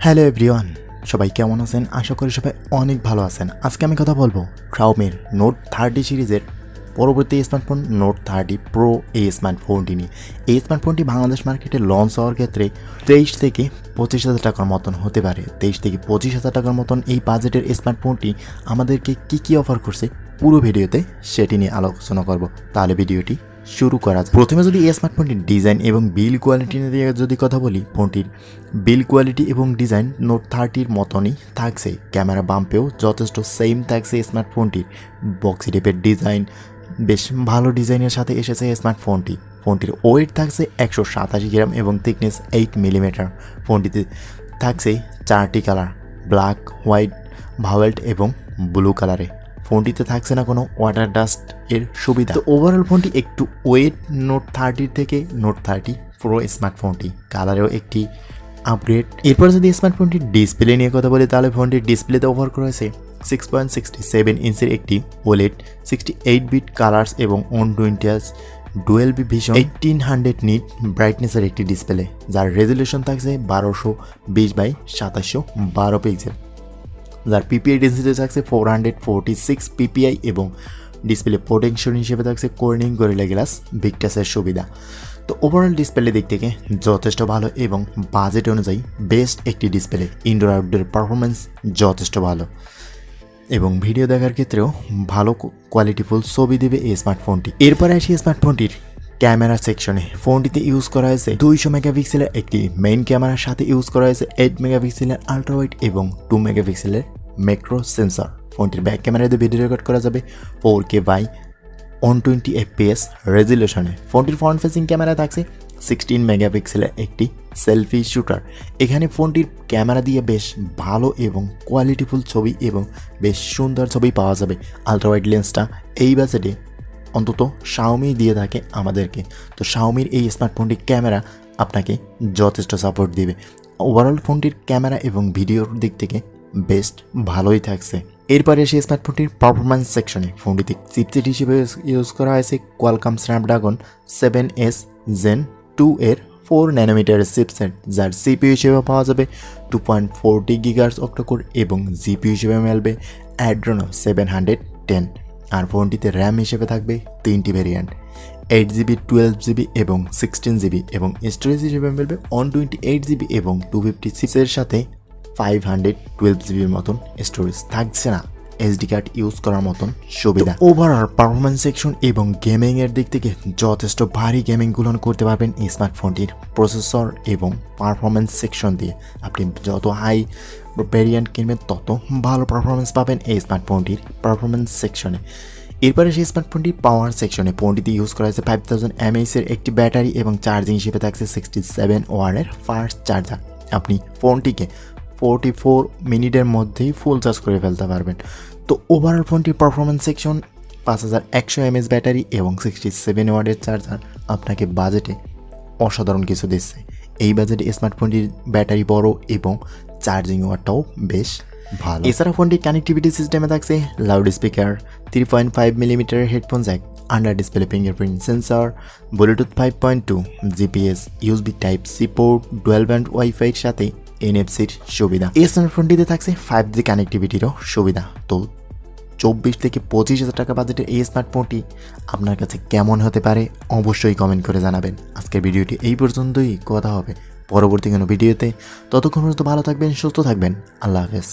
Hello everyone, সবাই কেমন আছেন? আশা করি সবাই অনেক ভালো আছেন। আজকে আমি কথা বলবো শাওমির নোট 30 সিরিজের পরবর্তী স্মার্টফোন নোট 30 প্রো এই স্মার্টফোনটি নিয়ে। এই স্মার্টফোনটি বাংলাদেশ মার্কেটে লঞ্চ হওয়ার ক্ষেত্রে 23 থেকে 25,000 টাকার মতন হতে পারে। 23 থেকে 25,000 টাকার মতন এই বাজেটের স্মার্টফোনটি আমাদেরকে কী অফার করছে পুরো ভিডিওতে সেটি নিয়ে আলোচনা করব। তাহলে ভিডিওটি শুরু করা যায়। প্রথমে যদি এই স্মার্টফোনটির ডিজাইন এবং বিল কোয়ালিটি নিয়ে যদি কথা বলি, ফোনটির বিল কোয়ালিটি এবং ডিজাইন নোট 30-র মতনই থাকছে। ক্যামেরা বাম্পেও যথেষ্ট সেম থাকছে। স্মার্টফোনটির বক্সি টাইপের ডিজাইন, বেশ ভালো ডিজাইনের সাথে এসেছে স্মার্টফোনটি। ফোনটির ওয়েট থাকছে 187 গ্রাম এবং থিকনেস 8 মিলিমিটার। ফোনটিতে থাকছে 4টি কালার, ব্ল্যাক, হোয়াইট, ভায়োলেট এবং ব্লু কালারে। ফোনটিতে থাকছে না কোনো ওয়াটার ডাস্ট এর সুবিধা। তো ওভারঅল ফোনটি একটু ওয়েট নোট 30 থেকে নোট 30 প্রো স্মার্টফোনটি কালারেও একটি আপগ্রেড। এরপর যদি স্মার্টফোনটির ডিসপ্লে নিয়ে কথা বলি, তাহলে ফোনটির ডিসপ্লেতে অফার করা হয়েছে 6.67 ইঞ্চের একটি ওলেড 68 বিট কালার্স এবং 120 ডুয়েল ভিশন 1800 নিট ব্রাইটনেসের একটি ডিসপ্লে, যার রেজুলেশন থাকছে 1220x2712 পিক্সেল, যার পিপিআই ডেন্সিটি থাকছে 446 পিপিআই এবং ডিসপ্লে প্রোটেকশন হিসেবে থাকছে কর্নিং গরিলা গ্লাস ভিক্টাসের সুবিধা। তো ওভারঅল ডিসপ্লে দিক থেকে যথেষ্ট ভালো এবং বাজেট অনুযায়ী বেস্ট একটি ডিসপ্লে। ইনডোর আউটডোর পারফরমেন্স যথেষ্ট ভালো এবং ভিডিও দেখার ক্ষেত্রেও ভালো কোয়ালিটিফুল ছবি দেবে এই স্মার্টফোনটি। এরপরে আসি স্মার্টফোনটির ক্যামেরা সেকশনে। ফোনটিতে ইউজ করা হয়েছে 200 মেগাপিক্সেলের একটি মেইন ক্যামেরার সাথে ইউজ করা হয়েছে 8 মেগাপিক্সেলের আলট্রা ওয়াইড এবং 2 মেগাপিক্সেলের ম্যাক্রো সেন্সর। ফোনটির ব্যাক ক্যামেরা দিয়ে ভিডিও রেকর্ড করা যাবে 4K বাই 120 FPS রেজুলেশনে। ফোনটির ফ্রন্ট ফেসিং ক্যামেরা থাকছে 16 মেগাপিক্সেলের একটি সেলফি শুটার। এখানে ফোনটির ক্যামেরা দিয়ে বেশ ভালো এবং কোয়ালিটিফুল ছবি এবং বেশ সুন্দর ছবি পাওয়া যাবে। আলট্রা ওয়াইড লেন্সটা এই বাজেটে অন্তত শাওমি দিয়ে থাকে আমাদেরকে। তো শাওমির এই স্মার্টফোনটির ক্যামেরা আপনাকে যথেষ্ট সাপোর্ট দিবে। ওভারঅল ফোনটির ক্যামেরা এবং ভিডিওর দিক থেকে বেস্ট ভালোই থাকছে। এরপরে সেই স্মার্টফোনটির পারফরমেন্স সেকশনে ফোনটিতে চিপসেট হিসেবে ইউজ করা হয়েছে কোয়ালকম স্ন্যাপড্রাগন 7S Gen 2 এর 4 ন্যানোমিটার চিপসেট, যার সিপিইউ হিসেবে পাওয়া যাবে 2.40 GHz অক্টোকোর এবং জিপিইউ হিসেবে মিলবে অ্যাড্রেনো 710। আর ফোনটিতে র্যাম হিসেবে থাকবে 3টি ভেরিয়েন্ট, 8GB, 12GB এবং 16GB এবং স্টোরেজ হিসেবে মিলবে 128GB এবং 256 এর সাথে 512GBর মতন স্টোরেজ থাকছে না এসডি কার্ড ইউজ করার মতন সুবিধা। ওভারঅল পারফরমেন্স সেকশন এবং গেমিংয়ের দিক থেকে যথেষ্ট ভারী গেমিংগুলো করতে পারবেন এই স্মার্টফোনটির প্রসেসর এবং পারফরমেন্স সেকশন দিয়ে। আপনি যত হাই ভেরিয়েন্ট কিনবেন তত ভালো পারফরমেন্স পাবেন এই স্মার্টফোনটির পারফরমেন্স সেকশনে। এরপরে সেই স্মার্টফোনটির পাওয়ার সেকশনে ফোনটিতে ইউজ করা হয়েছে 5000 mAh এর একটি ব্যাটারি এবং চার্জিং হিসেবে থাকছে 67 ওয়াটের ফাস্ট চার্জার। আপনি ফোনটিকে 44 মিনিটের মধ্যেই ফুল চার্জ করে ফেলতে পারবেন। তো ওভারঅল ফোনটির পারফরমেন্স সেকশন 5100 mAh ব্যাটারি এবং 67 ওয়াটের চার্জার আপনাকে বাজেটে অসাধারণ কিছু দিচ্ছে। এই বাজেটে স্মার্টফোনটির ব্যাটারি বড় এবং চার্জিং ওয়াটটাও বেশ ভালো। এছাড়া ফোনটির কানেক্টিভিটি সিস্টেমে থাকছে লাউড স্পিকার, 3.5 মিলিমিটারের headphone jack, under display fingerprint sensor, Bluetooth 5.2, GPS, USB type C port, dual band ওয়াইফাইয়ের সাথে এনএফসির সুবিধা। এই স্মার্টফোনটিতে থাকছে 5G কানেক্টিভিটিরও সুবিধা। তো 24 থেকে 25,000 টাকা বাজেটের এই স্মার্টফোনটি আপনার কাছে কেমন হতে পারে অবশ্যই কমেন্ট করে জানাবেন। আজকের ভিডিওটি এই পর্যন্তই, কথা হবে পরবর্তী কোনো ভিডিওতে। ততক্ষণ পর্যন্ত ভালো থাকবেন, সুস্থ থাকবেন। আল্লাহ হাফেজ।